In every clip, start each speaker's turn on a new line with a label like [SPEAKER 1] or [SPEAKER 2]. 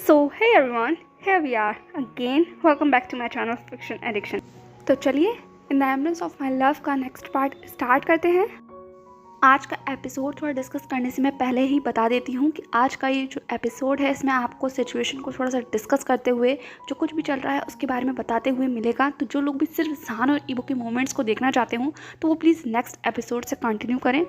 [SPEAKER 1] So hey everyone, here we are again. Welcome back to my channel Fiction Addiction. तो चलिए in the ambulance of my love का next part start करते हैं। आज का episode थोड़ा डिस्कस करने से मैं पहले ही बता देती हूँ कि आज का ये जो एपिसोड है इसमें आपको सिचुएशन को थोड़ा सा डिस्कस करते हुए जो कुछ भी चल रहा है उसके बारे में बताते हुए मिलेगा। तो जो लोग भी सिर्फ ज़हान और ईबो के मोमेंट्स को देखना चाहते हो तो वो प्लीज़ नेक्स्ट एपिसोड से कंटिन्यू करें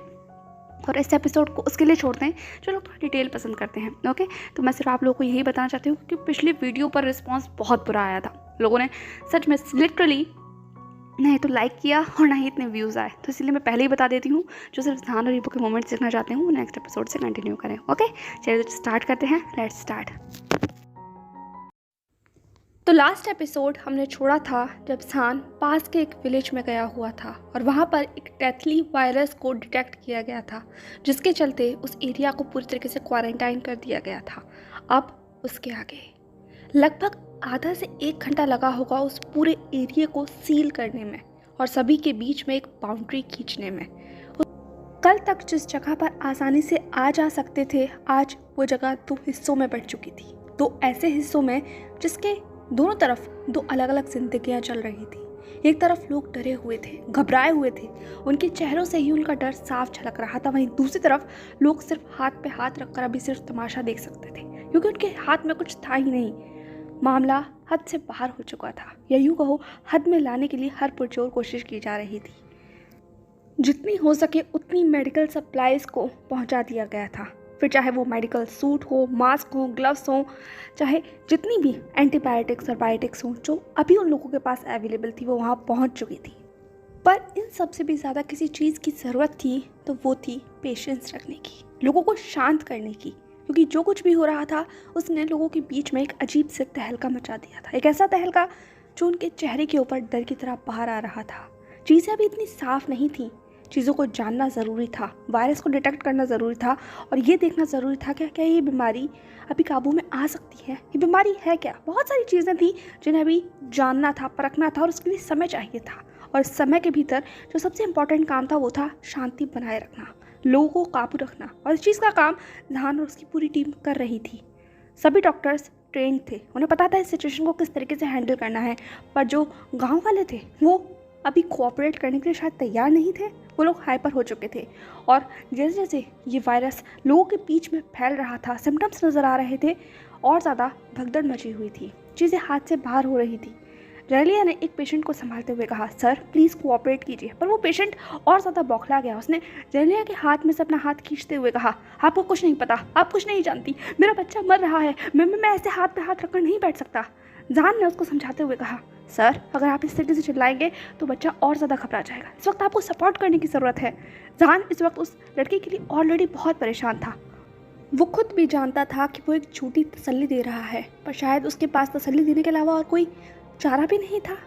[SPEAKER 1] और इस एपिसोड को उसके लिए छोड़ते हैं जो लोग थोड़ा डिटेल पसंद करते हैं। ओके, तो मैं सिर्फ आप लोगों को यही बताना चाहती हूँ कि पिछली वीडियो पर रिस्पांस बहुत बुरा आया था। लोगों ने सच में लिटरली नहीं तो लाइक किया और ना ही इतने व्यूज़ आए, तो इसलिए मैं पहले ही बता देती हूँ जो सिर्फ ज़हान और ईबो के मोमेंट्स देखना चाहते हैं वो नेक्स्ट एपिसोड से कंटिन्यू करें। ओके चलिए स्टार्ट करते हैं, लेट्स स्टार्ट। तो लास्ट एपिसोड हमने छोड़ा था जब ज़हान पास के एक विलेज में गया हुआ था और वहाँ पर एक डेथली वायरस को डिटेक्ट किया गया था जिसके चलते उस एरिया को पूरी तरीके से क्वारंटाइन कर दिया गया था। अब उसके आगे लगभग आधा से 1 घंटा लगा होगा उस पूरे एरिया को सील करने में और सभी के बीच में एक बाउंड्री खींचने में। कल तक जिस जगह पर आसानी से आ जा सकते थे आज वो जगह 2 हिस्सों में बढ़ चुकी थी। 2 ऐसे हिस्सों में जिसके दोनों तरफ 2 अलग अलग जिंदगियां चल रही थी। एक तरफ लोग डरे हुए थे, घबराए हुए थे, उनके चेहरों से ही उनका डर साफ झलक रहा था। वहीं दूसरी तरफ लोग सिर्फ हाथ पे हाथ रखकर अभी सिर्फ तमाशा देख सकते थे क्योंकि उनके हाथ में कुछ था ही नहीं। मामला हद से बाहर हो चुका था, या यूँ कहो हद में लाने के लिए हर पुरजोर कोशिश की जा रही थी। जितनी हो सके उतनी मेडिकल सप्लाईज को पहुंचा दिया गया था, फिर चाहे वो मेडिकल सूट हो, मास्क हो, ग्लव्स हो, चाहे जितनी भी एंटीबायोटिक्स और बायोटिक्स हो जो अभी उन लोगों के पास अवेलेबल थी वो वहाँ पहुँच चुकी थी। पर इन सब से भी ज़्यादा किसी चीज़ की ज़रूरत थी तो वो थी पेशेंस रखने की, लोगों को शांत करने की, क्योंकि जो कुछ भी हो रहा था उसने लोगों के बीच में एक अजीब से तहलका मचा दिया था। एक ऐसा तहलका जो उनके चेहरे के ऊपर डर की तरह बाहर आ रहा था। चीज़ें अभी इतनी साफ नहीं थी, चीज़ों को जानना ज़रूरी था, वायरस को डिटेक्ट करना ज़रूरी था और ये देखना ज़रूरी था कि क्या ये बीमारी अभी काबू में आ सकती है, ये बीमारी है क्या। बहुत सारी चीज़ें थी जिन्हें अभी जानना था, परखना था और उसके लिए समय चाहिए था। और समय के भीतर जो सबसे इम्पॉर्टेंट काम था वो था शांति बनाए रखना, लोगों को काबू रखना, और इस चीज़ का काम ज़हान और उसकी पूरी टीम कर रही थी। सभी डॉक्टर्स ट्रेंड थे, उन्हें पता था इस सिचुएशन को किस तरीके से हैंडल करना है, पर जो गाँव वाले थे वो अभी कोऑपरेट करने के लिए शायद तैयार नहीं थे। वो लोग हाइपर हो चुके थे और जैसे जैसे ये वायरस लोगों के बीच में फैल रहा था, सिम्टम्स नज़र आ रहे थे और ज़्यादा भगदड़ मची हुई थी, चीज़ें हाथ से बाहर हो रही थी। जेनेलिया ने एक पेशेंट को संभालते हुए कहा, सर प्लीज़ कोऑपरेट कीजिए, पर वो पेशेंट और ज़्यादा बौखला गया। उसने जेनेलिया के हाथ में से अपना हाथ खींचते हुए कहा, आपको कुछ नहीं पता, आप कुछ नहीं जानती, मेरा बच्चा मर रहा है, मैं ऐसे हाथ पे हाथ रखकर नहीं बैठ सकता। ज़हान ने उसको समझाते हुए कहा, सर अगर आप इस तरीके से चिल्लाएंगे तो बच्चा और ज़्यादा घबरा जाएगा, इस वक्त आपको सपोर्ट करने की ज़रूरत है। ज़हान इस वक्त उस लड़के के लिए ऑलरेडी बहुत परेशान था। वो खुद भी जानता था कि वो एक झूठी तसल्ली दे रहा है, पर शायद उसके पास तसल्ली देने के अलावा और कोई चारा भी नहीं था।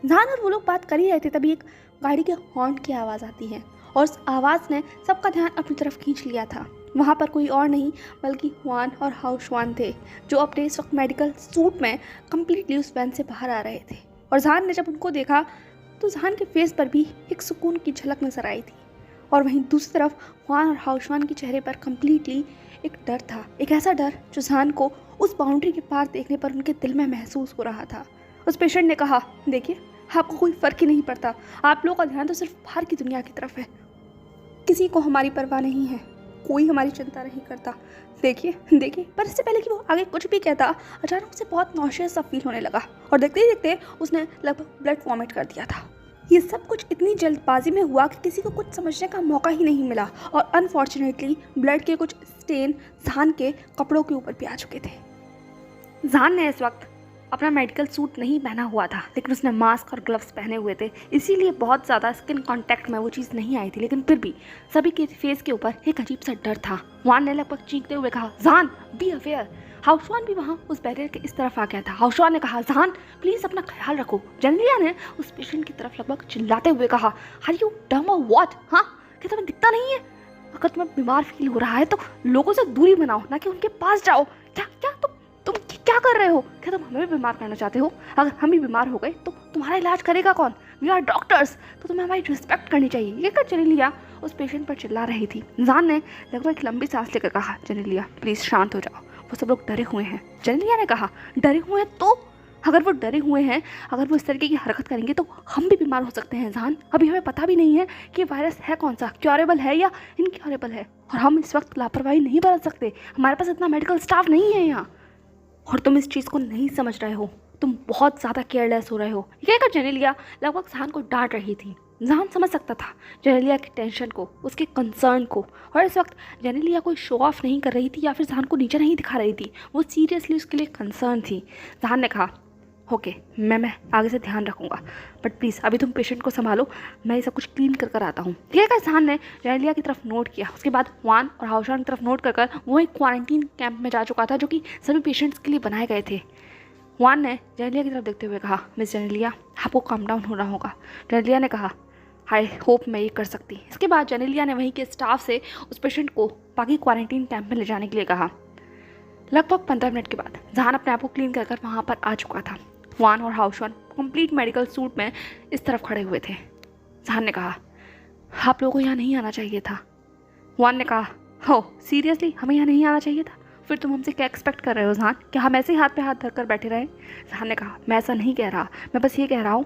[SPEAKER 1] ज़हान और वो लोग बात कर ही रहे थे, तभी एक गाड़ी के हॉर्न की आवाज़ आती है और उस आवाज़ ने सबका ध्यान अपनी तरफ खींच लिया था। वहाँ पर कोई और नहीं बल्कि हुआन और हाउशवान थे जो अपने इस वक्त मेडिकल सूट में कम्प्लीटली उस वैन से बाहर आ रहे थे। और ज़हान ने जब उनको देखा तो ज़हान के फेस पर भी एक सुकून की झलक नजर आई थी और वहीं दूसरी तरफ हुआन और हाउशवान के चेहरे पर कम्प्लीटली एक डर था, एक ऐसा डर जो ज़हान को उस बाउंड्री के पार देखने पर उनके दिल में महसूस हो रहा था। उस पेशेंट ने कहा, देखिए आपको कोई फ़र्क ही नहीं पड़ता, आप लोगों का ध्यान तो सिर्फ बाहर की दुनिया की तरफ है, किसी को हमारी परवाह नहीं है, कोई हमारी चिंता नहीं करता। देखिए देखिए। पर इससे पहले कि वो आगे कुछ भी कहता अचानक उसे बहुत नॉशियस सा फील होने लगा और देखते ही देखते उसने लगभग ब्लड वॉमिट कर दिया था। ये सब कुछ इतनी जल्दबाजी में हुआ कि किसी को कुछ समझने का मौका ही नहीं मिला और अनफॉर्चुनेटली ब्लड के कुछ स्टेन ज़हान के कपड़ों के ऊपर भी आ चुके थे। ज़हान ने इस वक्त अपना मेडिकल सूट नहीं पहना हुआ था लेकिन उसने मास्क और ग्लव्स पहने हुए थे, इसीलिए बहुत ज़्यादा स्किन कांटेक्ट में वो चीज़ नहीं आई थी, लेकिन फिर भी सभी के फेस के ऊपर एक अजीब सा डर था। वान ने लगभग चीखते हुए कहा, ज़हान बी अवेयर। हाउशवान भी वहाँ उस बैरियर के इस तरफ आ गया था। हाउशवान ने कहा, ज़हान प्लीज़ अपना ख्याल रखो। जेनेलिया ने उस पेशेंट की तरफ लगभग चिल्लाते हुए कहा, आर यू डम और व्हाट? हाँ, क्या तुम्हें दिखता नहीं है? अगर तुम्हें बीमार फील हो रहा है तो लोगों से दूरी बनाओ, ना कि उनके पास जाओ। क्या क्या तुम क्या कर रहे हो? क्या तुम हमें भी बीमार करना चाहते हो? अगर हम भी बीमार हो गए तो तुम्हारा इलाज करेगा कौन? वी आर डॉक्टर्स, तो तुम्हें हमारी रिस्पेक्ट करनी चाहिए। ये कर जेनेलिया उस पेशेंट पर चिल्ला रही थी। ज़हान ने लगभग एक लंबी सांस लेकर कहा, जेनेलिया प्लीज़ शांत हो जाओ, वो सब लोग डरे हुए हैं। जेनेलिया ने कहा, डरे हुए हैं तो? अगर वो डरे हुए हैं, अगर वो इस तरीके की हरकत करेंगे तो हम भी बीमार हो सकते हैं जान। अभी हमें पता भी नहीं है कि वायरस है कौन सा, क्योरेबल है या इनक्योरेबल है, और हम इस वक्त लापरवाही नहीं बरत सकते। हमारे पास इतना मेडिकल स्टाफ नहीं है यहाँ, और तुम इस चीज़ को नहीं समझ रहे हो। तुम बहुत ज़्यादा केयरलेस हो रहे हो। ये कहकर जेनेलिया लगभग जहान को डांट रही थी। जहान समझ सकता था जेनेलिया की टेंशन को, उसके कंसर्न को, और इस वक्त जेनेलिया कोई शो ऑफ नहीं कर रही थी या फिर जहान को नीचे नहीं दिखा रही थी। वो सीरियसली उसके लिए कंसर्न थी। जहान ने कहा, ओके मैं आगे से ध्यान रखूँगा, बट प्लीज़ अभी तुम पेशेंट को संभालो, मैं ये सब कुछ क्लीन कर आता हूँ। ठीक है, जहान ने जेनेलिया की तरफ नोट किया। उसके बाद वान और हाउशान की तरफ नोट कर वो एक क्वारंटीन कैंप में जा चुका था जो कि सभी पेशेंट्स के लिए बनाए गए थे। वान ने जेनेलिया की तरफ देखते हुए कहा, मिस जेनेलिया आपको काम डाउन होना होगा। जेनेलिया ने कहा, आई होप मैं ये कर सकती। इसके बाद जेनेलिया ने वहीं के स्टाफ से उस पेशेंट को बाकी क्वारंटीन कैंप में ले जाने के लिए कहा। लगभग 15 मिनट के बाद जहान अपने आप को क्लीन कर वहाँ पर आ चुका था। वान और हाउशान कंप्लीट मेडिकल सूट में इस तरफ खड़े हुए थे। जहान ने कहा, आप लोगों को यहाँ नहीं आना चाहिए था। वान ने कहा, हो सीरियसली हमें यहाँ नहीं आना चाहिए था? फिर तुम हमसे क्या एक्सपेक्ट कर रहे हो जहान, कि हम ऐसे ही हाथ पे हाथ धरकर बैठे रहें? जहान ने कहा, मैं ऐसा नहीं कह रहा, मैं बस ये कह रहा हूँ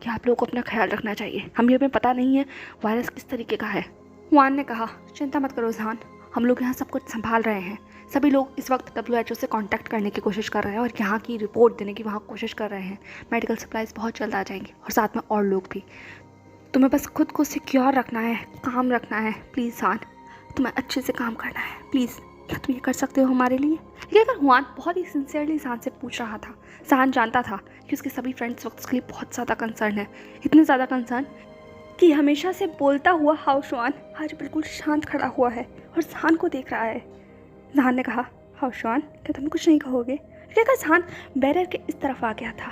[SPEAKER 1] कि आप लोगों को अपना ख्याल रखना चाहिए। हमें पता नहीं है वायरस किस तरीके का है। वान ने कहा, चिंता मत करो जहान, हम लोग यहाँ सब कुछ संभाल रहे हैं। सभी लोग इस वक्त WHO से कांटेक्ट करने की कोशिश कर रहे हैं और यहाँ की रिपोर्ट देने की वहाँ कोशिश कर रहे हैं। मेडिकल सप्लाईज बहुत जल्द आ जाएंगी और साथ में और लोग भी। तुम्हें बस खुद को सिक्योर रखना है, काम रखना है। प्लीज़ जहान, तुम्हें अच्छे से काम करना है। प्लीज़, क्या तुम ये कर सकते हो हमारे लिए? ये अगर हुआन बहुत ही सिंसियरली जहान से पूछ रहा था। जहान जानता था कि उसके सभी फ्रेंड्स वक्त उसके लिए बहुत ज़्यादा कंसर्न है, इतने ज़्यादा कंसर्न कि हमेशा से बोलता हुआ हाउशवान आज बिल्कुल शांत खड़ा हुआ है और जहान को देख रहा है। जहान ने कहा, हाउशवान क्या तुम कुछ नहीं कहोगे? देखा जहान बैरियर के इस तरफ आ गया था,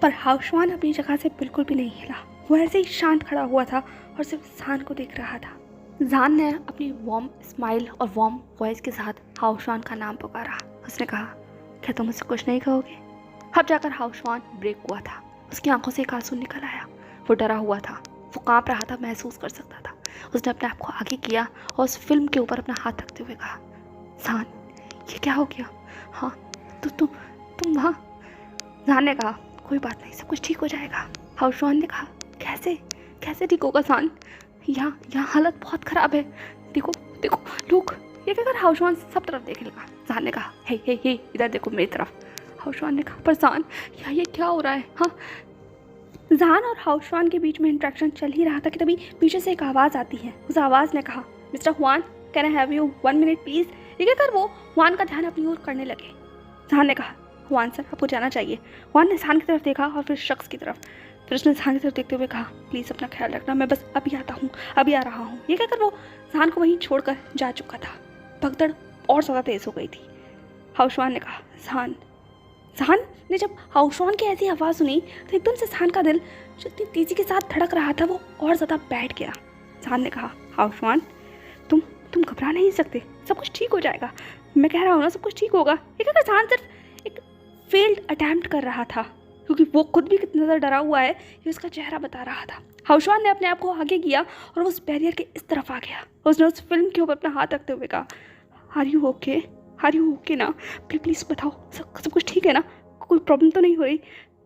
[SPEAKER 1] पर हाउशवान अपनी जगह से बिल्कुल भी नहीं हिला। वो ऐसे ही शांत खड़ा हुआ था और सिर्फ जहान को देख रहा था। जहान ने अपनी वार्म स्माइल और वार्म वॉइस के साथ हाउशवान का नाम पुकारा। उसने कहा, क्या तुम मुझसे कुछ नहीं कहोगे? अब जाकर हाउशवान ब्रेक हुआ था। उसकी आंखों से एक आंसू निकल आया। वो डरा हुआ था, वो कांप रहा था, महसूस कर सकता था। उसने अपने आप को आगे किया और उस फिल्म के ऊपर अपना हाथ रखते हुए कहा, जहान ये क्या हो गया? हाँ तो तुम वहाँ? जहान ने कहा, कोई बात नहीं, सब कुछ ठीक हो जाएगा। हाउशवान ने कहा, कैसे ठीक होगा जहान? यहाँ हालत बहुत ख़राब है। देखो लोग। ये कहकर हाउशवान सब तरफ देखने लगा। जहान ने कहा, हे इधर देखो मेरी तरफ। हाउशवान ने कहा, पर जहान ये क्या हो रहा है? हाँ, जहान और हाउशवान के बीच में इंट्रैक्शन चल ही रहा था कि तभी पीछे से एक आवाज़ आती है। उस आवाज़ ने कहा, mister Hwan, can I have you 1 minute please? ये कहकर वो हुआन का ध्यान अपनी ओर करने लगे। जहान ने कहा, हुआन सर आपको जाना चाहिए। हुआन ने जहान की तरफ देखा और फिर शख्स की तरफ, फिर उसने जहान की तरफ देखते हुए कहा, प्लीज़ अपना ख्याल रखना, मैं बस अभी आता हूँ, अभी आ रहा हूँ। ये कहकर वो जहान को वहीं छोड़कर जा चुका था। भगदड़ और ज़्यादा तेज़ हो गई थी। हाउशवान ने कहा, जहान ने जब हाउशवान की ऐसी आवाज़ सुनी तो एकदम से जहान का दिल जो इतनी तेज़ी के साथ धड़क रहा था वो और ज़्यादा बैठ गया। जहान ने कहा, हाउशवान तुम घबरा नहीं सकते, सब कुछ ठीक हो जाएगा। मैं कह रहा हूँ ना, सब कुछ ठीक होगा। ये कहकर जहान सिर्फ एक फेल्ड अटैम्प्ट कर रहा था, क्योंकि वो खुद भी कितना ज़्यादा डरा हुआ है ये उसका चेहरा बता रहा था। हाउशवान ने अपने आप को आगे किया और वो उस बैरियर के इस तरफ आ गया। उसने उस फिल्म के ऊपर अपना हाथ रखते हुए कहा, आर यू ओके ना? प्लीज़ बताओ, सब कुछ ठीक है ना? कोई प्रॉब्लम तो नहीं हो रही?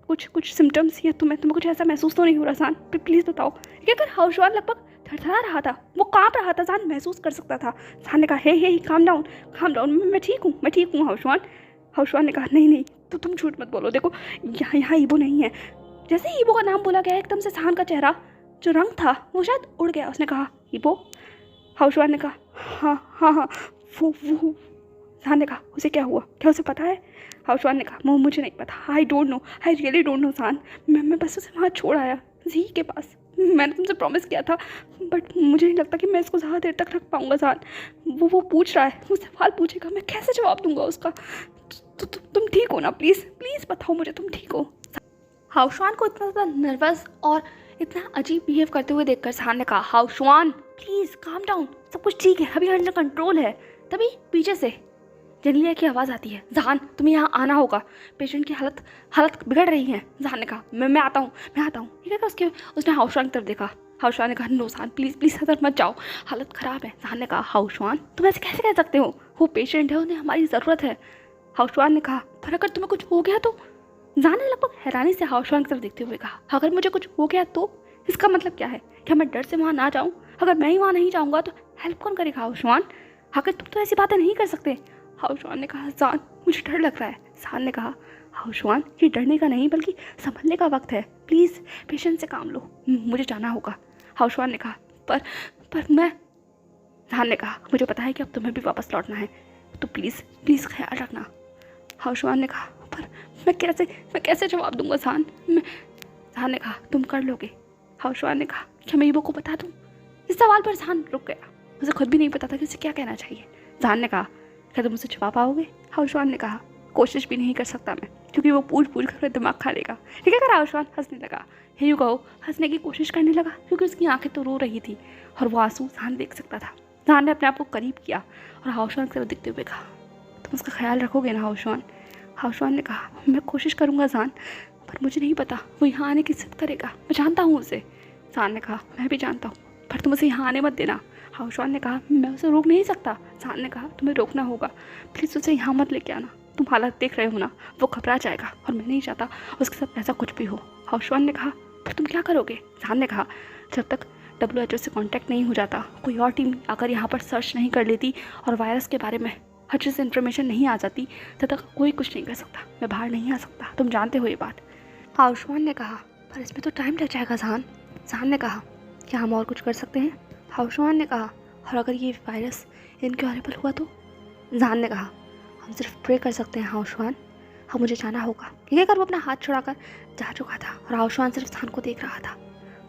[SPEAKER 1] कुछ सिम्टम्स या तुम्हें कुछ ऐसा महसूस तो नहीं हो रहा जहान? प्लीज़ बताओ। ये कहकर हाउशवान लगभग थरथरा रहा था, वो काँप रहा था। जहान महसूस कर सकता था। जहान ने कहा, हे काम डाउन, मैं ठीक हूँ हाउशवान। हाउशवान ने कहा, नहीं तो तुम झूठ मत बोलो, देखो यहाँ ईबो नहीं है। जैसे ही ईबो का नाम बोला गया एकदम से जहान का चेहरा जो रंग था वो शायद उड़ गया। उसने कहा, ईबो? हाउशवान ने कहा, हाँ वो। जहान ने कहा, उसे क्या हुआ, क्या उसे पता है? हाउशवान ने कहा, मुझे नहीं पता, आई रियली डोंट नो जहान। मैं बस उसे वहाँ छोड़ आया जी के पास। मैंने तुमसे प्रॉमिस किया था, बट मुझे नहीं लगता कि मैं इसको ज़्यादा देर तक रख पाऊँगा जहान। वो पूछ रहा है, मुझसे सवाल पूछेगा, मैं कैसे जवाब दूंगा उसका? तुम ठीक हो ना? प्लीज़ बताओ मुझे, तुम ठीक हो? हाउशवान को इतना ज़्यादा नर्वस और इतना अजीब बिहेव करते हुए देखकर जहान ने कहा, हाउशवान प्लीज़ काम डाउन, सब कुछ ठीक है, अभी अंडर कंट्रोल है। तभी पीछे से जेनेलिया की आवाज़ आती है, जहान तुम्हें यहाँ आना होगा, पेशेंट की हालत बिगड़ रही है। जहान ने कहा मैं आता हूँ। ठीक है, उसने हाउसवान की तरफ देखा। हाउसवान ने कहा नो जहान प्लीज़ अंदर मत जाओ, हालत ख़राब है। जहान ने कहा हाउसवान तुम ऐसे कैसे कह सकते हो, वो पेशेंट है, उन्हें हमारी ज़रूरत है। हाउसवान ने कहा पर अगर तुम्हें कुछ हो गया तो? जहान ने लगभग हैरानी से हाउसवान की तरफ देखते हुए कहा अगर मुझे कुछ हो गया तो? इसका मतलब क्या है? क्या मैं डर से वहाँ ना जाऊँ? अगर मैं ही वहाँ नहीं जाऊँगा तो हेल्प कौन करेगा हाउसवान? आखिर तुम तो ऐसी बातें नहीं कर सकते। हाउसवान ने कहा जान मुझे डर लग रहा है। जहान ने कहा हाउसवान ये डरने का नहीं बल्कि संभलने का वक्त है, प्लीज़ पेशेंस से काम लो, मुझे जाना होगा। हाउसवान ने कहा पर मैं। जहान ने कहा मुझे पता है कि अब तुम्हें भी वापस लौटना है, तो प्लीज़ ख्याल रखना। हाउसवान ने कहा पर मैं कैसे जवाब दूंगा जहान? जहान ने कहा तुम कर लोगे। हाउसवान ने कहा क्या मैं ईबो को बता दूं? इस सवाल पर जहान रुक गया, उसे खुद भी नहीं पता था कि उसे क्या कहना चाहिए। जहान ने कहा क्या तुम मुझसे छुपा पाओगे? हाउसवान ने कहा कोशिश भी नहीं कर सकता मैं, क्योंकि वो पूछ कर मेरा दिमाग खा लेगा। ठीक है कर। हाउसवान हंसने लगा। हे यू कहो हंसने की कोशिश करने लगा, क्योंकि उसकी आंखें तो रो रही थी और वो आंसू जहान देख सकता था। जहान ने अपने आप को करीब किया और हाउसवान की तरफ देखते हुए कहा तुम उसका ख्याल रखोगे ना हाउसवान? हाउसवान ने कहा मैं कोशिश करूँगा जहान, पर मुझे नहीं पता वो यहाँ आने की जिद करेगा, मैं जानता हूँ उसे। जहान ने कहा मैं भी जानता हूँ, पर तुम उसे यहाँ आने मत देना। हाउसवान ने कहा मैं उसे रोक नहीं सकता। जहान ने कहा तुम्हें रोकना होगा, प्लीज़ उसे यहाँ मत लेके आना, तुम हालत देख रहे हो ना, वो घबरा जाएगा और मैं नहीं चाहता उसके साथ ऐसा कुछ भी हो। हाउसवान ने कहा पर तुम क्या करोगे? जहान ने कहा जब तक WHO से कांटेक्ट नहीं हो जाता, कोई और टीम आकर यहाँ पर सर्च नहीं कर लेती और वायरस के बारे में अच्छे से इन्फॉर्मेशन नहीं आ जाती, तब तक कोई कुछ नहीं कर सकता, मैं बाहर नहीं आ सकता, तुम जानते हो ये बात। हाउसवान ने कहा पर इसमें तो टाइम लग जाएगा जहान। जहान ने कहा क्या हम और कुछ कर सकते हैं? हाउसवान ने कहा और अगर ये वायरस इनक्योरेबल हुआ तो? जहान ने कहा हम सिर्फ प्रे कर सकते हैं हाउसवान, हम मुझे जाना होगा। ये कहकर वो अपना हाथ छुड़ाकर जा चुका था और हाउसवान सिर्फ जहान को देख रहा था।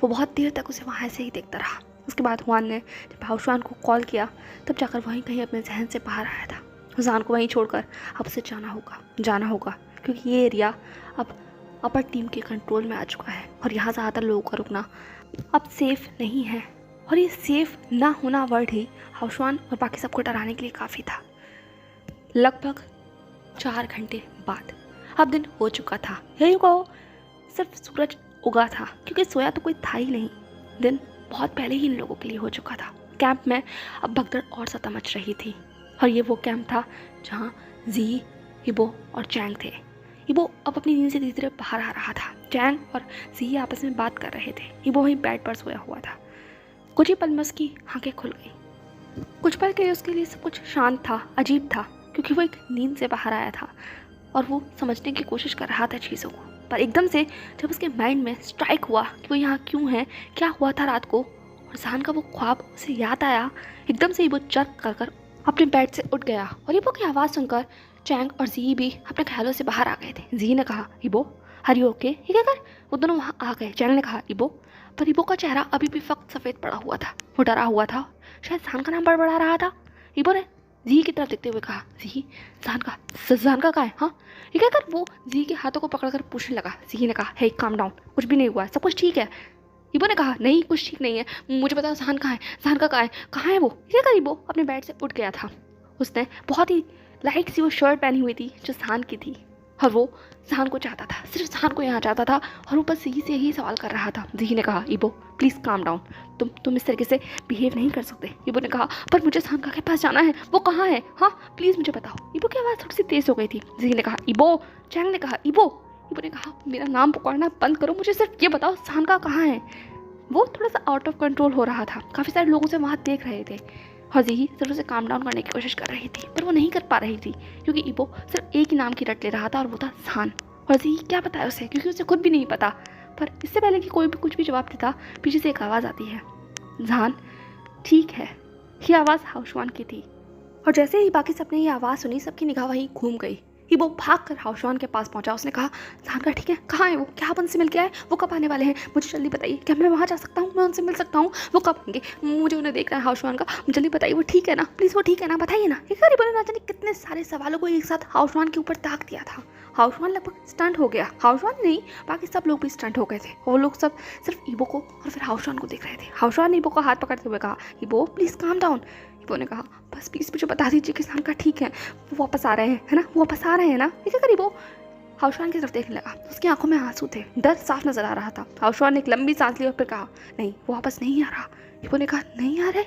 [SPEAKER 1] वो बहुत देर तक उसे वहाँ ऐसे ही देखता रहा। उसके बाद हुआन ने जब हाउसवान को कॉल किया तब जाकर वहीं कहीं अपने जहन से बाहर आया था। जहान को वहीं छोड़कर अब उसे जाना होगा क्योंकि ये एरिया अब अपर टीम के कंट्रोल में आ चुका है और यहाँ ज़्यादातर लोगों का रुकना अब सेफ़ नहीं है। और ये सेफ़ ना होना वर्ड ही हाउसवान और बाकी सबको डराने के लिए काफ़ी था। लगभग 4 घंटे बाद अब दिन हो चुका था। यही कहो सिर्फ सूरज उगा था, क्योंकि सोया तो कोई था ही नहीं। दिन बहुत पहले ही इन लोगों के लिए हो चुका था। कैंप में अब भगदड़ और सता मच रही थी और ये वो कैंप था जहाँ जी, ईबो और चैंग थे। ईबो अब अपनी नींद से धीरे धीरे बाहर आ रहा था। चैंग और जी आपस में बात कर रहे थे। ईबो वहीं बेड पर सोया हुआ था। कुछ ही पल में उसकी आंखें खुल गई। कुछ पल के लिए उसके लिए सब कुछ शांत था, अजीब था, क्योंकि वो एक नींद से बाहर आया था और वो समझने की कोशिश कर रहा था चीज़ों को। पर एकदम से जब उसके माइंड में स्ट्राइक हुआ कि वो यहाँ क्यों है, क्या हुआ था रात को, और जहान का वो ख्वाब उसे याद आया, एकदम से वो चर्क कर अपने बेड से उठ गया। और ईबो की आवाज़ सुनकर चैंग और जी भी अपने ख्यालों से बाहर आ गए थे। जी ने कहा ईबो हर यू ओके? ये क्या कर? वो दोनों वहाँ आ गए। चैंग ने कहा ईबो, पर ईबो का चेहरा अभी भी फक्त सफ़ेद पड़ा हुआ था। वो डरा हुआ था, शायद जहान का नाम बड़बड़ा रहा था। ईबो ने जी की तरफ देखते हुए कहा जी जहान का कहाँ है? हाँ ये क्या कर? वो जी के हाथों को पकड़कर पूछने लगा। जी ने कहा हे काम डाउन, कुछ भी नहीं हुआ है, सब कुछ ठीक है। ईबो ने कहा नहीं कुछ ठीक नहीं है, मुझे बताओ जहान कहाँ है? जहान का कहाँ है वो? ये क्या? ईबो अपने बेड से उठ गया था। उसने बहुत ही लाइट सी वो शर्ट पहनी हुई थी जो जहान की थी और वो जहान को चाहता था, सिर्फ जहान को यहाँ चाहता था और वो बस जी से ही सवाल कर रहा था। जी ने कहा ईबो प्लीज़ काम डाउन, तुम इस तरीके से बिहेव नहीं कर सकते। ईबो ने कहा पर मुझे जहान के पास जाना है, वो कहाँ है? हाँ प्लीज़ मुझे बताओ। ईबो की आवाज़ थोड़ी सी तेज़ हो गई थी। जी ने कहा ईबो। चैंग ने कहा ईबो। ईबो ने कहा मेरा नाम पुकारना बंद करो, मुझे सिर्फ ये बताओ जहान कहाँ है? वो थोड़ा सा आउट ऑफ कंट्रोल हो रहा था, काफ़ी सारे लोगों से वहाँ देख रहे थे और जी सिर्फ उसे काम डाउन करने की कोशिश कर रही थी, पर वो नहीं कर पा रही थी क्योंकि ईबो सिर्फ एक ही नाम की रट ले रहा था और वो था जहान। और जी क्या बताया उसे, क्योंकि उसे खुद भी नहीं पता। पर इससे पहले कि कोई भी कुछ भी जवाब देता, पीछे से एक आवाज़ आती है जहान ठीक है। ये आवाज़ हाउसवान की थी और जैसे ही बाकी सबने ये आवाज़ सुनी, सबकी निगाह वहीं घूम गई। ईबो भाग कर हाउसवान के पास पहुंचा। उसने कहा जहान का ठीक है? कहाँ है वो? क्या आप उनसे मिल के आए? वो कब आने वाले हैं? मुझे जल्दी बताइए, क्या मैं वहाँ जा सकता हूँ? मैं उनसे मिल सकता हूँ? वो कब आएंगे? मुझे उन्हें देखना है हाउसवान का, जल्दी बताइए वो ठीक है ना? प्लीज़ वो ठीक है ना? बताइए ना। एक बार ईबो ने ना जाने कितने सारे सवालों को एक साथ हाउसवान के ऊपर ताक दिया था। हाउसवान लगभग स्टंट हो गया। हाउसवान नहीं, बाकी सब लोग भी स्टंट हो गए थे। वो लोग सब सिर्फ ईबो को और फिर हाउसवान को देख रहे थे। हाउसवान ने ईबो का हाथ पकड़ते हुए कहा ईबो प्लीज़ काम डाउन। इबो ने कहा बस प्लीज़ मुझे बता दीजिए कि सान का ठीक है, वो वापस आ रहे हैं, है ना, वो वापस आ रहे हैं ना। ठीक है कर इबो हाउशवान की तरफ देखने लगा। उसकी आंखों में आंसू थे, डर साफ नजर आ रहा था। हाउशवान ने एक लंबी सांस ली और फिर कहा नहीं, वो वापस नहीं आ रहा। इबो ने कहा नहीं आ रहे।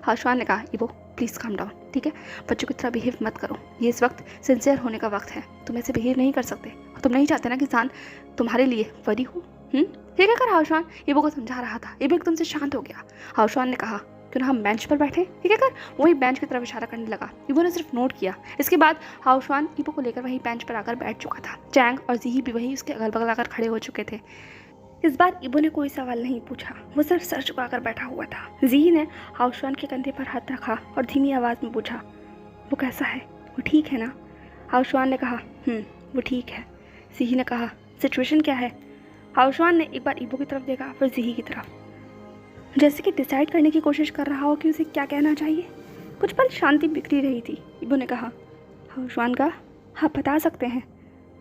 [SPEAKER 1] हाउशवान ने कहा इबो प्लीज़ काम डाउन, ठीक है, बच्चों की तरह बिहेव मत करो, ये इस वक्त सिंसियर होने का वक्त है, तुम ऐसे बिहेव नहीं कर सकते, और तुम नहीं चाहते ना कि सान तुम्हारे लिए वरी हो। ठीक है कर हाउशवान इबो को समझा रहा था। इबो एकदम से शांत हो गया। हाउशवान ने कहा क्यों ना हम बेंच पर बैठे। ठीक है कर वही बेंच की तरफ इशारा करने लगा। इबो ने सिर्फ नोट किया। इसके बाद हाउशवान इबो को लेकर वही बेंच पर आकर बैठ चुका था। चैंग और जीही भी वही उसके अगल बगल आकर खड़े हो चुके थे। इस बार इबो ने कोई सवाल नहीं पूछा, वो सिर्फ सर झुकाकर बैठा हुआ था। जीही ने हाउशवान के कंधे पर हाथ रखा और धीमी आवाज़ में पूछा वो कैसा है, वो ठीक है ना। हाउशवान ने कहा वो ठीक है। जीही ने कहा सिचुएशन क्या है। हाउशवान ने एक बार इबो की तरफ देखा फिर जीही की तरफ, जैसे कि डिसाइड करने की कोशिश कर रहा हो कि उसे क्या कहना चाहिए। कुछ पल शांति बिखरी रही थी। इबो ने कहा हाउशवान का आप बता सकते हैं,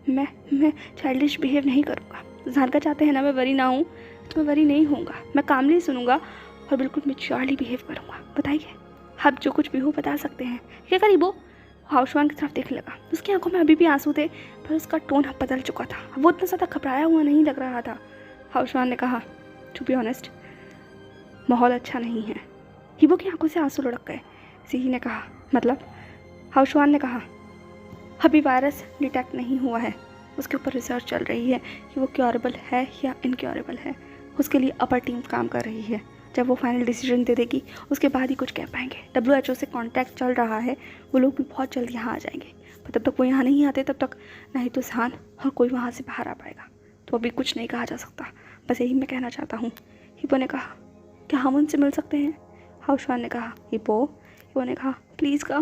[SPEAKER 1] मैं चाइल्डिश बिहेव नहीं करूँगा। सान का चाहते हैं ना मैं वरी ना हूँ तो मैं वरी नहीं होऊंगा, मैं कामली सुनूंगा और बिल्कुल मैच्योरली बिहेव करूँगा। बताइए आप जो कुछ भी हो बता सकते हैं। क्या कर इबो हाउशवान की तरफ देखने लगा। उसकी आंखों में अभी भी आंसू थे पर उसका टोन अब बदल चुका था, वो इतना ज़्यादा घबराया हुआ नहीं लग रहा था। हाउशवान ने कहा टू बी ऑनेस्ट माहौल अच्छा नहीं है। इबो की आंखों से आंसू लुढ़क गए। जीही ने कहा मतलब। हाउशवान ने कहा अभी वायरस डिटेक्ट नहीं हुआ है, उसके ऊपर रिसर्च चल रही है कि वो क्योरेबल है या इनक्योरेबल है। उसके लिए अपर टीम काम कर रही है। जब वो फाइनल डिसीजन दे देगी उसके बाद ही कुछ कह पाएंगे। WHO से कांटेक्ट चल रहा है, वो लोग भी बहुत जल्द यहाँ आ जाएंगे, पर तब तक वो यहाँ नहीं आते तब तक नहीं तो सान और कोई वहाँ से बाहर आ पाएगा। तो अभी कुछ नहीं कहा जा सकता, बस यही मैं कहना चाहता हूँ। इबो ने कहा क्या हम उनसे मिल सकते हैं। हाउशवान ने कहा इबो ने कहा प्लीज़ कहा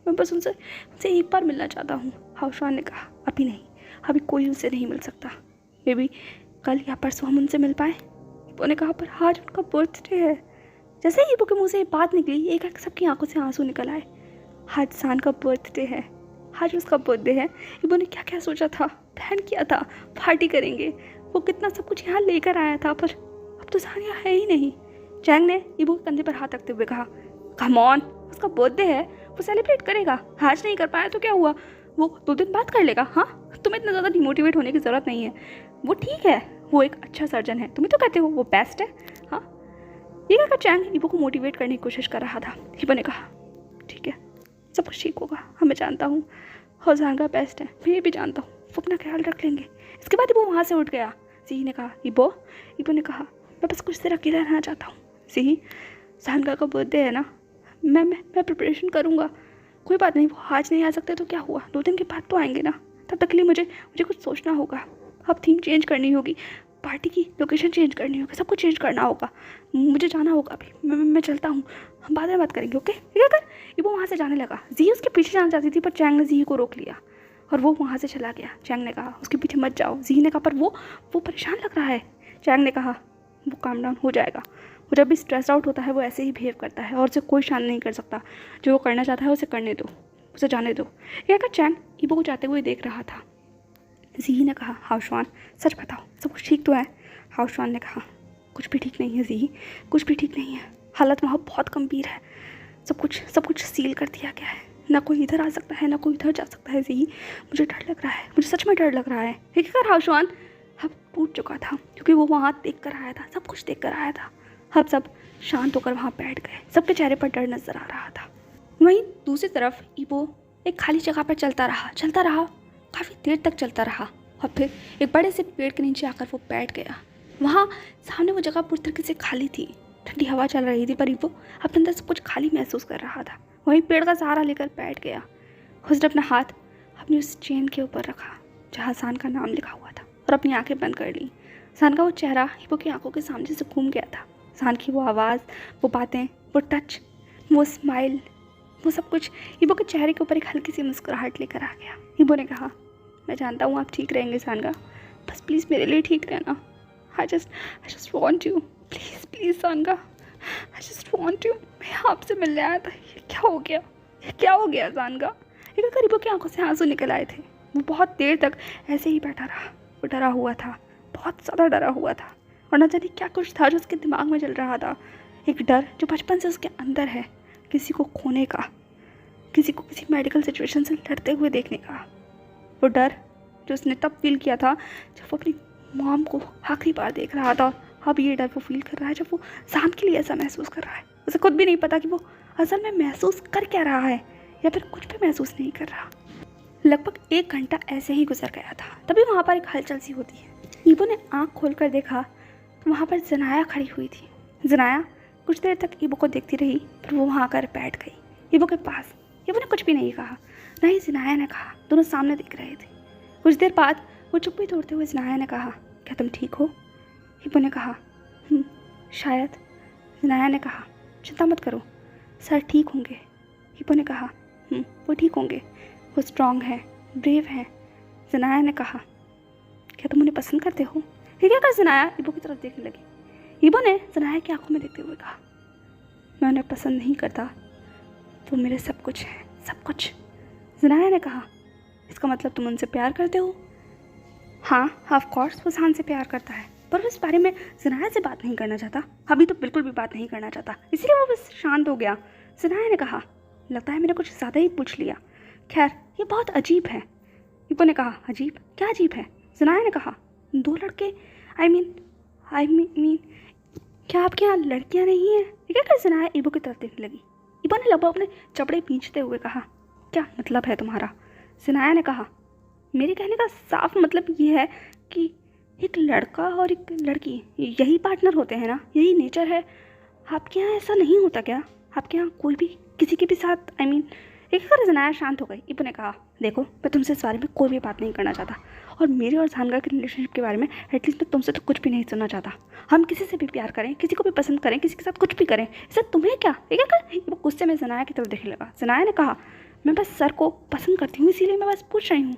[SPEAKER 1] मैं बस उनसे एक बार मिलना चाहता हूँ। हाउशवान ने कहा अभी नहीं, अभी कोई उनसे नहीं मिल सकता, मे बी कल या परसों हम उनसे मिल पाए। इबो ने कहा पर आज उनका बर्थडे है। जैसे ही इबो के मुंह से ये बात निकली एक एक सबकी आंखों से आंसू निकल आए। आज सान का बर्थडे है, आज उसका बर्थडे है। इबो ने क्या क्या सोचा था, प्लान किया था, पार्टी करेंगे, वो कितना सब कुछ यहाँ लेकर आया था, पर अब तो सान यहाँ है ही नहीं। चैंग ने इबो के कंधे पर हाथ रखते हुए कहा कम ऑन, उसका बर्थडे है, वो सेलिब्रेट करेगा, आज नहीं कर पाया तो क्या हुआ, वो 2 दिन बाद कर लेगा। हाँ तुम्हें इतना ज़्यादा डिमोटिवेट होने की ज़रूरत नहीं है, वो ठीक है, वो एक अच्छा सर्जन है, तुम्हें तो कहते हो वो बेस्ट है। हाँ ये कहकर चैंग इबो को मोटिवेट करने की कोशिश कर रहा था। इबो ने कहा ठीक है सब कुछ ठीक होगा, हाँ मैं जानता हूँ, और ज़ांगा बेस्ट है, मैं ये भी जानता हूँ, वो अपना ख्याल रख लेंगे। इसके बाद इबो वहाँ से उठ गया। जीही ने कहा इबो ने कहा मैं बस कुछ देर अकेला रहना चाहता हूँ। जीही ज़ांगा का बर्थडे है ना, मैं प्रिपरेशन करूँगा, कोई बात नहीं, वो आज नहीं आ सकते तो क्या हुआ, 2 दिन के बाद तो आएंगे ना, तब तक के लिए मुझे कुछ सोचना होगा। अब थीम चेंज करनी होगी, पार्टी की लोकेशन चेंज करनी होगी, सब कुछ चेंज करना होगा, मुझे जाना होगा अभी, मैं चलता हूँ, हम बाद में बात करेंगे ओके। ठीक है कर इबो वहाँ से जाने लगा। जी उसके पीछे जाना चाहती थी पर चैंग ने जी को रोक लिया और वो वहाँ से चला गया। चैंग ने कहा उसके पीछे मत जाओ। जी ने कहा पर वो परेशान लग रहा है। चैंग ने कहा वो काम डाउन हो जाएगा, वो जब भी स्ट्रेस आउट होता है वो ऐसे ही बिहेव करता है और उसे कोई शांत नहीं कर सकता, जो वो करना चाहता है उसे करने दो, उसे जाने दो। यह कर चैंग इबो को जाते हुए देख रहा था। जी ने कहा हाउशवान सच बताओ सब कुछ ठीक तो है। हाउशवान ने कहा कुछ भी ठीक नहीं है जी, कुछ भी ठीक नहीं है, हालत वहाँ बहुत गंभीर है, सब कुछ सील कर दिया गया है, ना कोई इधर आ सकता है ना कोई इधर जा सकता है। जी मुझे डर लग रहा है, मुझे सच में डर लग रहा है। ठीक है हाउशवान अब टूट चुका था क्योंकि वो वहाँ देख कर आया था, सब कुछ देख कर आया था। अब सब शांत होकर वहाँ बैठ गए, सबके चेहरे पर डर नजर आ रहा था। वहीं दूसरी तरफ इबो एक खाली जगह पर चलता रहा, काफ़ी देर तक चलता रहा और फिर एक बड़े से पेड़ के नीचे आकर वो बैठ गया। वहाँ सामने वो जगह पूरी तरीके से खाली थी, ठंडी हवा चल रही थी पर इबो अपने अंदर सब कुछ खाली महसूस कर रहा था। वहीं पेड़ का सहारा लेकर बैठ गया। उसने अपना हाथ अपनी उस चेन के ऊपर रखा जहाँ सान का नाम लिखा हुआ था और अपनी आंखें बंद कर ली। सान का वो चेहरा इबो की आंखों के सामने से घूम गया था। सान की वो आवाज़, वो बातें, वो टच, वो स्माइल, वो सब कुछ इबो के चेहरे के ऊपर एक हल्की सी मुस्कुराहट लेकर आ गया। इबो ने कहा मैं जानता हूँ आप ठीक रहेंगे सानगा, बस प्लीज़ मेरे लिए ठीक रहना। I just want you, please सानगा, आई जस्ट वॉन्ट यू। मैं आपसे मिलने आया था, ये क्या हो गया सानगा। एक करीबों की आंखों से आंसू निकल आए थे। वो बहुत देर तक ऐसे ही बैठा रहा। वो डरा हुआ था, बहुत ज़्यादा डरा हुआ था और न जाने क्या कुछ था जो उसके दिमाग में चल रहा था। एक डर जो बचपन से उसके अंदर है, किसी को खोने का, किसी को किसी मेडिकल सिचुएशन से लड़ते हुए देखने का। वो डर जो उसने तब फील किया था जब वो अपनी मॉम को आखिरी बार देख रहा था, अब ये डर वो फील कर रहा है जब वो जान के लिए ऐसा महसूस कर रहा है। उसे खुद भी नहीं पता कि वो असल में महसूस कर क्या रहा है या फिर कुछ भी महसूस नहीं कर रहा। लगभग 1 घंटा ऐसे ही गुजर गया था। तभी वहाँ पर एक हलचल सी होती है। ईबो ने आँख खोलकर देखा तो वहाँ पर जनाया खड़ी हुई थी। जनाया कुछ देर तक ईबो को देखती रही, फिर वो वहाँ आकर बैठ गई ईबो के पास। ईबो ने कुछ भी नहीं कहा, ना ही जनाया ने कहा। दोनों सामने देख रहे थे। कुछ देर बाद वो चुप्पी तोड़ते हुए जनाया ने कहा, क्या तुम ठीक हो? ईबो ने कहा, शायद। जनाया ने कहा, चिंता मत करो, सर ठीक होंगे। ईबो ने कहा, वो ठीक होंगे, वो स्ट्रांग है, ब्रेव है। जनाया ने कहा, क्या तुम उन्हें पसंद करते हो? ये क्या कर जनाया ईबो की तरफ देखने लगी। ईबो ने जनाया की आंखों में देखते हुए कहा, मैं उन्हें पसंद नहीं करता, वो मेरे सब कुछ है, सब कुछ। जनाया ने कहा, इसका मतलब तुम उनसे प्यार करते हो? हाँ, ऑफ कोर्स वो जान से प्यार करता है, पर वो इस बारे में जनाया से बात नहीं करना चाहता। अभी तो बिल्कुल भी बात नहीं करना चाहता, इसीलिए वो बस शांत हो गया। जनाया ने कहा, लगता है मैंने कुछ ज़्यादा ही पूछ लिया। खैर, ये बहुत अजीब है। ईबो ने कहा, अजीब? क्या अजीब है? जनाया ने कहा, 2 लड़के, आई मीन क्या आपके यहाँ लड़कियाँ नहीं हैं? क्या कर जनाया ईबो की तरफ देखने लगी। ईबो ने लगभग अपने चपड़े खींचते हुए कहा, क्या मतलब है तुम्हारा? जनाया ने कहा, मेरे कहने का साफ मतलब ये है कि एक लड़का और एक लड़की यही पार्टनर होते हैं ना, यही नेचर है। आपके यहाँ ऐसा नहीं होता क्या? आपके यहाँ कोई भी किसी के भी साथ एक बार जनाया शांत हो गई। ईबो ने कहा, देखो मैं तुमसे इस बारे में कोई भी बात नहीं करना चाहता, और मेरे और जानगा के रिलेशनशिप के बारे में एटलीस्ट मैं तुमसे तो कुछ भी नहीं सुनना चाहता। हम किसी से भी प्यार करें, किसी को भी पसंद करें, किसी के साथ कुछ भी करें, इससे तुम्हें क्या? ठीक है? वो गुस्से में जनाया की तरफ देखने लगा। जनाया ने कहा, मैं बस सर को पसंद करती हूँ, इसीलिए मैं बस पूछ रही हूँ।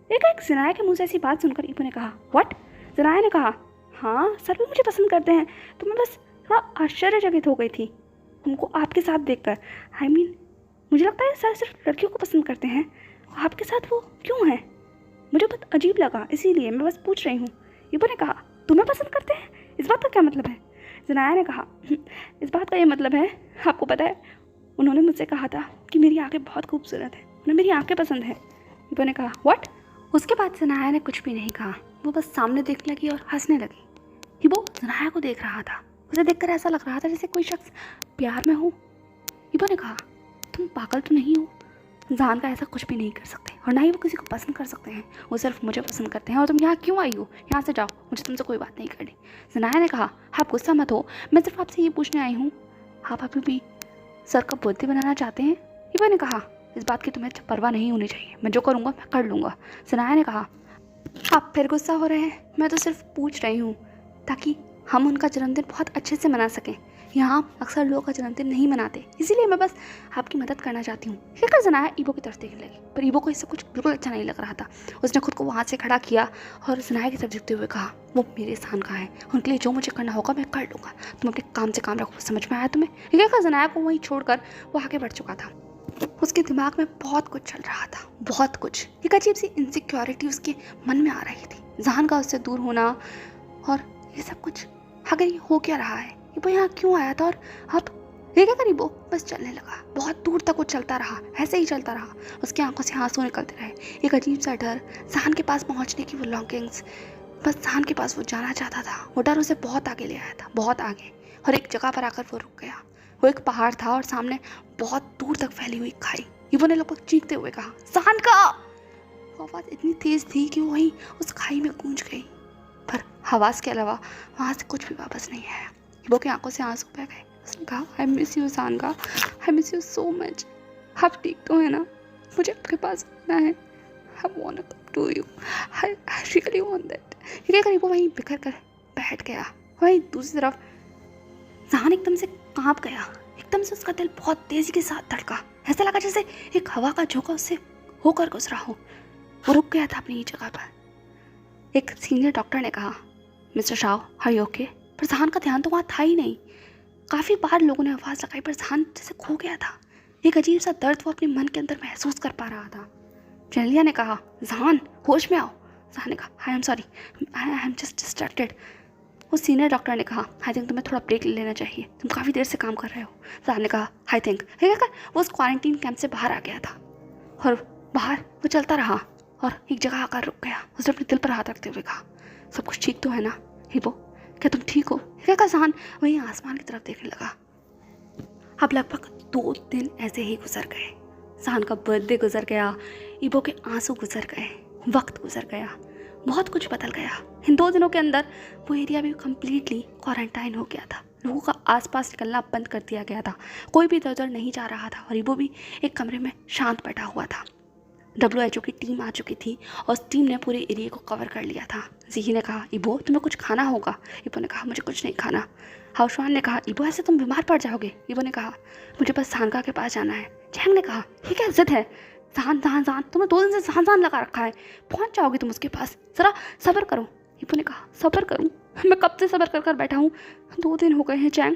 [SPEAKER 1] एक जनाया के मुँह से ऐसी बात सुनकर ईबो ने कहा, व्हाट? जनाया ने कहा, हाँ सर भी मुझे पसंद करते हैं, तो मैं बस थोड़ा आश्चर्यचकित हो गई थी उनको आपके साथ देखकर। मुझे लगता है सर सिर्फ लड़कियों को पसंद करते हैं, आपके साथ वो क्यों है? मुझे बहुत अजीब लगा, इसीलिए मैं बस पूछ रही हूँ। ईबो ने कहा, तुम्हें पसंद करते हैं? इस बात का क्या मतलब है? जनाया ने कहा, इस बात का ये मतलब है, आपको पता है उन्होंने मुझसे कहा था कि मेरी आंखें बहुत खूबसूरत है, उन्हें मेरी आंखें पसंद है। ईबो ने कहा, व्हाट? उसके बाद जनाया ने कुछ भी नहीं कहा, वो बस सामने देखने लगी और हंसने लगी। ईबो जनाया को देख रहा था, उसे देखकर ऐसा लग रहा था जैसे कोई शख्स प्यार में हो। ईबो ने कहा, तुम पागल तो नहीं हो? जान का ऐसा कुछ भी नहीं कर सकते, और ना ही वो किसी को पसंद कर सकते हैं, वो सिर्फ मुझे पसंद करते हैं। और तुम यहाँ क्यों आई हो? यहाँ से जाओ, मुझे तुमसे कोई बात नहीं करनी। जनाया ने कहा, आप गुस्सा मत हो, मैं सिर्फ आपसे ये पूछने आई हूँ, आप अभी भी सर का बर्थडे बनाना चाहते हैं? ईबो ने कहा, इस बात की तुम्हें परवाह नहीं होनी चाहिए, मैं जो करूँगा मैं कर लूँगा। जनाया ने कहा, आप फिर गुस्सा हो रहे हैं? मैं तो सिर्फ पूछ रही हूँ ताकि हम उनका जन्मदिन बहुत अच्छे से मना सकें। यहाँ अक्सर लोग का जन्मदिन नहीं मनाते, इसीलिए मैं बस आपकी मदद करना चाहती हूँ। कहकर जनाया ईबो की तरफ देखने लगी, पर ईबो को इससे कुछ बिल्कुल अच्छा नहीं लग रहा था। उसने खुद को वहाँ से खड़ा किया और जनाया की तरफ देखते हुए कहा, वो मेरे स्थान का है, उनके लिए जो मुझे करना होगा मैं कर लूँगा, तुम अपने काम से काम रखो। समझ में आया तुम्हें? ये कहकर जनाया को वहीं छोड़कर वो आगे बढ़ चुका था। उसके दिमाग में बहुत कुछ चल रहा था, बहुत कुछ। एक अजीब सी इनसिक्योरिटी उसके मन में आ रही थी, जान का उससे दूर होना, और ये सब कुछ। अगर ये हो क्या रहा है? ये वो यहाँ क्यों आया था? और अब ये क्या करीब? वो बस चलने लगा, बहुत दूर तक वो चलता रहा, ऐसे ही चलता रहा। उसकी आंखों से आंसू निकलते रहे, एक अजीब सा डर, जान के पास पहुँचने की वो लॉन्गिंग्स, बस जान के पास वो जाना चाहता था। वो डर उसे बहुत आगे ले आया था, बहुत आगे, और एक जगह पर आकर वो रुक गया। वो एक पहाड़ था और सामने बहुत दूर तक फैली हुई खाई। ईबो ने लगभग चीखते हुए कहा, जान का! वो आवाज़ इतनी तेज थी कि वो वहीं उस खाई में गूंज गई, पर आवाज़ के अलावा वहाँ से कुछ भी वापस नहीं आया। ईबो की आंखों से आंसू बह गए। उसने कहा, आई मिस यू जानका, I miss you so much. आप ठीक तो है ना? मुझे आपके पास आना है, I want to come to you, I really want that. ये कहकर ईबो वहीं बिखर कर बैठ गया। वहीं दूसरी तरफ जान एकदम से कांप गया, एकदम से उसका दिल बहुत तेजी के साथ धड़का। ऐसा लगा जैसे एक हवा का झोंका उससे होकर गुजरा हो। वो रुक गया था अपनी जगह पर। एक सीनियर डॉक्टर ने कहा, mister Shah, are you okay? पर जहान का ध्यान तो वहाँ था ही नहीं। काफ़ी बार लोगों ने आवाज़ लगाई, पर जहान जैसे खो गया था। एक अजीब सा दर्द वो अपने मन के अंदर महसूस कर पा रहा था। जेनेलिया ने कहा, जहान होश में आओ। जहान ने कहा, I am sorry, I am just distracted. उस सीनियर डॉक्टर ने कहा, आई थिंक तुम्हें थोड़ा ब्रेक ले लेना चाहिए, तुम काफ़ी देर से काम कर रहे हो। जहान ने कहा, आई थिंक वो उस क्वारंटीन कैंप से बाहर आ गया था और बाहर वो चलता रहा और एक जगह आकर रुक गया। उसने अपने दिल पर हाथ रखते हुए कहा, सब कुछ ठीक तो है ना हिबो, क्या तुम ठीक हो? जहान वहीं आसमान की तरफ देखने लगा। अब लगभग 2 दिन ऐसे ही गुजर गए। जहान का बर्थडे गुजर गया, इबो के आंसू गुजर गए, वक्त गुजर गया, बहुत कुछ बदल गया। इन 2 दिनों के अंदर वो एरिया भी कम्प्लीटली क्वारंटाइन हो गया था। लोगों का आसपास निकलना बंद कर दिया गया था, कोई भी इधर उधर नहीं जा रहा था और इबो भी एक कमरे में शांत बैठा हुआ था। WHO की टीम आ चुकी थी और उस टीम ने पूरे एरिया को कवर कर लिया था। जीही ने कहा, इबो तुम्हें कुछ खाना होगा। इबो ने कहा, मुझे कुछ नहीं खाना। हाउशवान ने कहा, इबो ऐसे तुम बीमार पड़ जाओगे। इबो ने कहा, मुझे बस जानका के पास जाना है। चैंग ने कहा, ये क्या इज्जत है? जान तुम्हें 2 दिन से जान लगा रखा है, पहुंच जाओगे तुम उसके पास, ज़रा सब्र करो। इबो ने कहा, सब्र करूं? मैं कब से सब्र कर बैठा हूँ, 2 दिन हो गए हैं चैंग,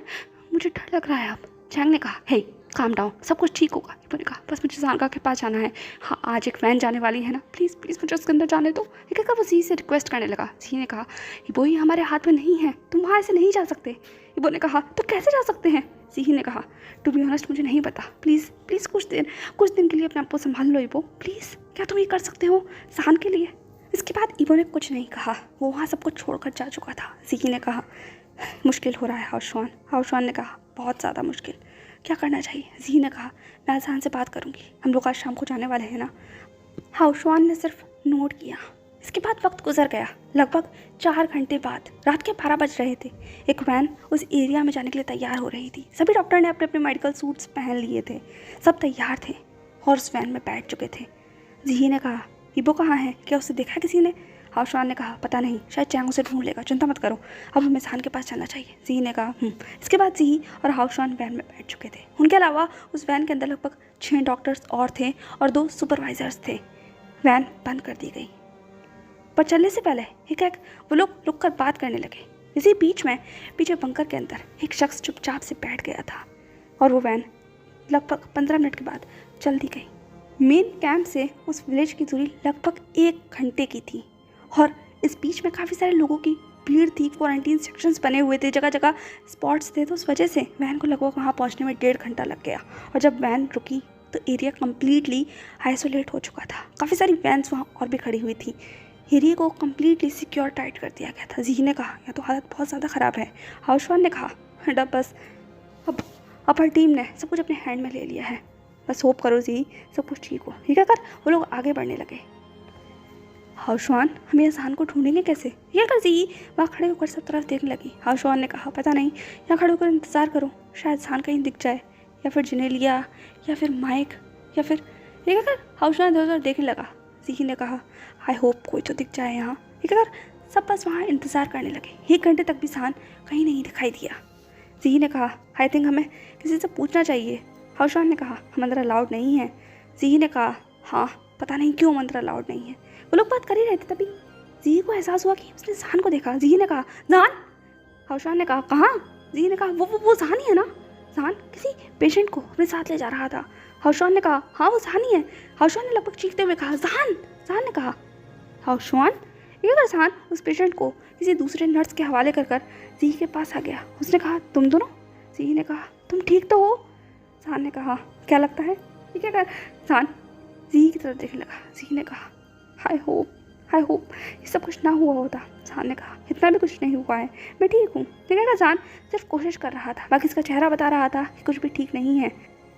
[SPEAKER 1] मुझे डर लग रहा है अब। चैंग ने कहा, हे काम डाउन, सब कुछ ठीक होगा। इबो ने कहा, बस मुझे जानका के पास जाना है। हाँ, आज एक वैन जाने वाली है ना, प्लीज़ मुझे उसके अंदर जाने दो। ये कहकर वो जी से रिक्वेस्ट करने लगा। जी ने कहा, इबो ये हमारे हाथ में नहीं है, तुम वहाँ ऐसे नहीं जा सकते। इबो ने कहा, तो कैसे जा सकते हैं? जी ने कहा, टू बी ऑनेस्ट मुझे नहीं पता, प्लीज़ कुछ दिन के लिए अपने आप को संभाल लो इबो, प्लीज़, क्या तुम ये कर सकते हो जहान के लिए? इसके बाद इबो ने कुछ नहीं कहा, वो वहाँ सब कुछ छोड़कर जा चुका था। जी ने कहा, मुश्किल हो रहा है हाउशवान ने कहा, बहुत ज़्यादा मुश्किल, क्या करना चाहिए? जी ने कहा, मैं जहान से बात करूँगी, हम लोग आज शाम को जाने वाले हैं ना। हाउशवान ने सिर्फ नोट किया। इसके बाद वक्त गुजर गया। लगभग 4 घंटे बाद रात के 12 बज रहे थे। एक वैन उस एरिया में जाने के लिए तैयार हो रही थी। सभी डॉक्टर ने अपने अपने मेडिकल सूट्स पहन लिए थे, सब तैयार थे और उस वैन में बैठ चुके थे। जी ने कहा, इबो कहाँ है? क्या उसे देखा किसी ने? हाउशवान ने कहा, पता नहीं, शायद चैंग उसे ढूंढ लेगा, चिंता मत करो, अब हमें जहान के पास जाना चाहिए। जी ने कहा, इसके बाद जी और हाउशवान वैन में बैठ चुके थे। उनके अलावा उस वैन के अंदर लगभग 6 डॉक्टर्स और थे और 2 सुपरवाइजर्स थे। वैन बंद कर दी गई, पर चलने से पहले एक वो लोग रुक कर बात करने लगे। इसी बीच में पीछे बंकर के अंदर एक शख्स चुपचाप से बैठ गया था और वो वैन लगभग 15 मिनट के बाद चल दी गई। मेन कैंप से उस विलेज की दूरी लगभग 1 घंटे की थी और इस बीच में काफ़ी सारे लोगों की भीड़ थी। क्वारंटीन सेक्शंस बने हुए थे, जगह जगह स्पॉट्स थे, तो उस वजह से वैन को लगभग वहाँ पहुँचने में 1.5 घंटा लग गया। और जब वैन रुकी तो एरिया कम्प्लीटली आइसोलेट हो चुका था। काफ़ी सारी वैन्स वहाँ और भी खड़ी हुई थी। एरिया को कम्प्लीटली सिक्योर टाइट कर दिया गया था। जी ने कहा, यह तो हालत बहुत ज़्यादा ख़राब है। हाउशवान ने कहा, डब बस अब अपर टीम ने सब कुछ अपने हैंड में ले लिया है, बस होप करो जी सब कुछ ठीक हो। ये कहकर वो लोग आगे बढ़ने लगे। हाउशवान, हम ये जहान को ढूंढेंगे कैसे? ये कर जी वहाँ खड़े होकर सब तरफ देखने लगी। हाउशवान ने कहा, पता नहीं, यहाँ खड़े होकर इंतज़ार करो, शायद जहान कहीं दिख जाए, या फिर जिनेलिया या फिर माइक या फिर। ये कहकर हाउशवान इधर उधर देखने लगा। जी ने कहा, आई होप कोई तो दिख जाए यहाँ। ये कहकर सब बस वहाँ इंतज़ार करने लगे। 1 घंटे तक भी जहान कहीं नहीं दिखाई दिया। जी ने कहा, आई थिंक हमें किसी से पूछना चाहिए। हाउशवान ने कहा, हम अंदर अलाउड नहीं है। जी ने कहा, हाँ, पता नहीं क्यों अंदर अलाउड नहीं है। वो लोग बात कर ही रहे थे, तभी जी को एहसास हुआ कि उसने जहान को देखा। जी ने कहा, जहान? हाउशवान ने कहा, कहाँ? जी ने कहा, वो जहान ही है ना। जहान किसी पेशेंट को अपने साथ ले जा रहा था। हाउशवान ने कहा, हाँ वो जहान ही है। हाउशवान ने लगभग चीखते हुए कहा, जहान ने कहा। हाउशवान एक जहान उस पेशेंट को किसी दूसरे नर्स के हवाले कर जी के पास आ गया। उसने कहा, तुम दोनों? जी ने कहा, तुम ठीक तो हो? जहान ने कहा, क्या लगता है? ये क्या कर? जहान जी की तरफ देखने लगा। जी ने कहा, आई होप ये सब कुछ ना हुआ होता। जहान ने कहा, इतना भी कुछ नहीं हुआ है, मैं ठीक हूँ। देखा जहान सिर्फ कोशिश कर रहा था, बाकी इसका चेहरा बता रहा था कि कुछ भी ठीक नहीं है।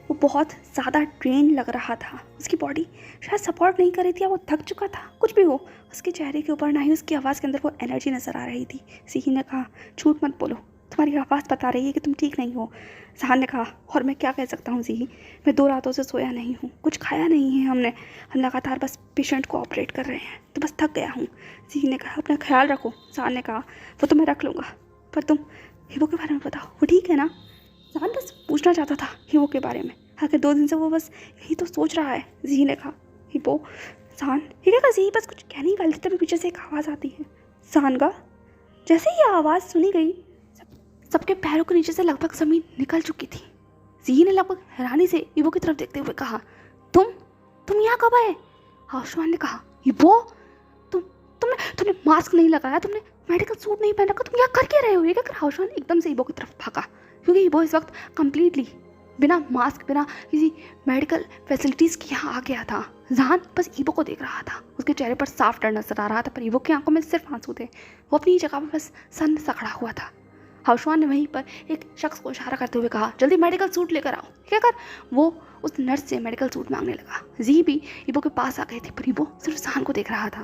[SPEAKER 1] वो बहुत ज़्यादा ड्रेन लग रहा था, उसकी बॉडी शायद सपोर्ट नहीं कर रही थी या वो थक चुका था। कुछ भी हो, उसके चेहरे के ऊपर ना ही उसकी आवाज़ के अंदर वो एनर्जी नज़र आ रही थी। जी ने कहा, झूठ मत बोलो, तुम्हारी आवाज़ बता रही है कि तुम ठीक नहीं हो। जहान ने कहा, और मैं क्या कह सकता हूँ जी, मैं 2 रातों से सोया नहीं हूँ, कुछ खाया नहीं है हमने, हम लगातार बस पेशेंट को ऑपरेट कर रहे हैं, तो बस थक गया हूँ। जी ने कहा, अपना ख्याल रखो। जहान ने कहा, वो तो मैं रख लूँगा, पर तुम हिबो के बारे में बताओ, वो ठीक है ना? जहान बस पूछना चाहता था हिबो के बारे में, आखिर 2 दिन से वो बस यही तो सोच रहा है। जी ने कहा, हिबो। जहान ठीक है, जी बस कुछ कहने ही वाली थी, तभी पीछे से एक आवाज़ आती है। जहान का जैसे ही आवाज़ सुनी गई, सबके पैरों के नीचे से लगभग ज़मीन निकल चुकी थी। जी ने लगभग हैरानी से इबो की तरफ देखते हुए कहा, तुम यहाँ कब आए? हाउशवान ने कहा, इबो तुमने मास्क नहीं लगाया, तुमने मेडिकल सूट नहीं पहन रखा, तुम क्या कर के रहे हो, ये क्या कर। हाउसवान एकदम से ईबो की तरफ भागा क्योंकि ईबो इस वक्त कंप्लीटली बिना मास्क, बिना किसी मेडिकल फैसिलिटीज़ के यहाँ आ गया था। जहान बस ईबो को देख रहा था, उसके चेहरे पर साफ डर नजर आ रहा था, पर ईबो की आंखों में सिर्फ आंसू थे। वो अपनी जगह पर बस सन्न सा खड़ा हुआ था। हाउसवान ने वहीं पर एक शख्स को इशारा करते हुए कहा, जल्दी मेडिकल सूट लेकर आओ। क्या कर वो उस नर्स से मेडिकल सूट मांगने लगा। जी भी ईबो के पास आ गई थी, पर ईबो सिर्फ जहान को देख रहा था।